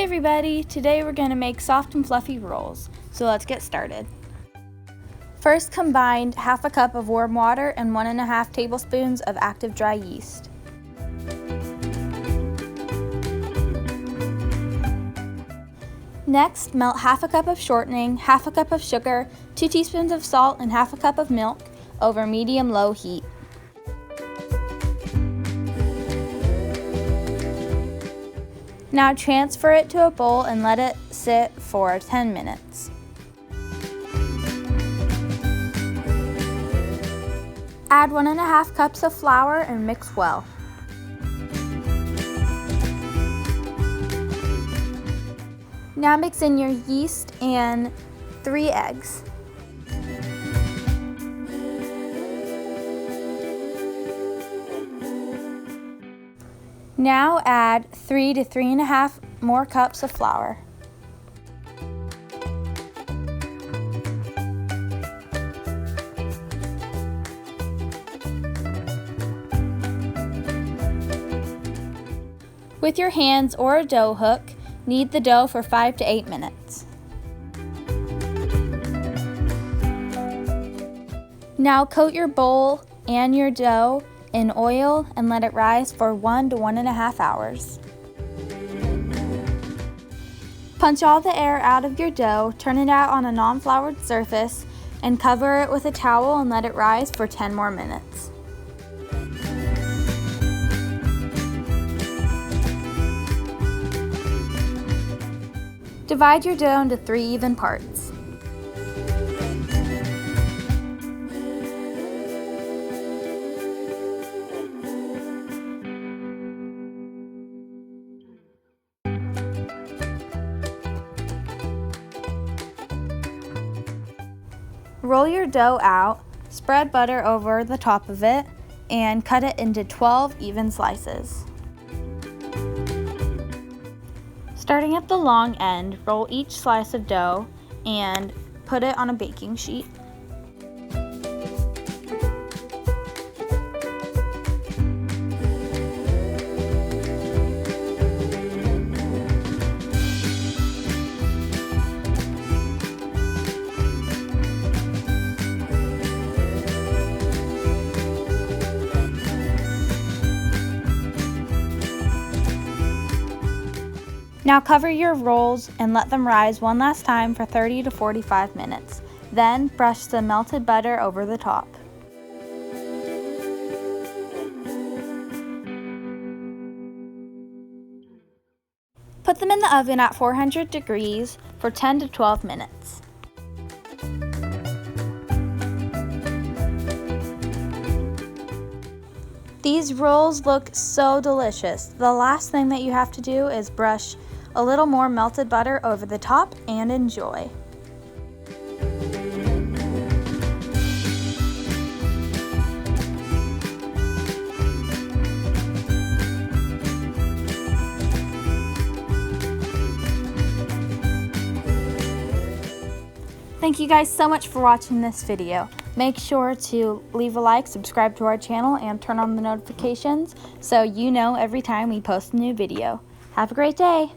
Hey everybody! Today we're going to make soft and fluffy rolls, so let's get started. First, combine half a cup of warm water and 1.5 tablespoons of active dry yeast. Next, melt half a cup of shortening, half a cup of sugar, 2 teaspoons of salt, and half a cup of milk over medium-low heat. Now transfer it to a bowl and let it sit for 10 minutes. Add 1.5 cups of flour and mix well. Now mix in your yeast and 3 eggs. Now add 3 to 3.5 more cups of flour. With your hands or a dough hook, knead the dough for 5 to 8 minutes. Now coat your bowl and your dough in oil and let it rise for 1 to 1.5 hours. Punch all the air out of your dough, turn it out on a non-floured surface, and cover it with a towel and let it rise for 10 more minutes. Divide your dough into 3 even parts. Roll your dough out, spread butter over the top of it, and cut it into 12 even slices. Starting at the long end, roll each slice of dough and put it on a baking sheet. Now cover your rolls and let them rise one last time for 30 to 45 minutes. Then brush some melted butter over the top. Put them in the oven at 400 degrees for 10 to 12 minutes. These rolls look so delicious. The last thing that you have to do is brush a little more melted butter over the top and enjoy. Thank you guys so much for watching this video. Make sure to leave a like, subscribe to our channel, and turn on the notifications so you know every time we post a new video. Have a great day!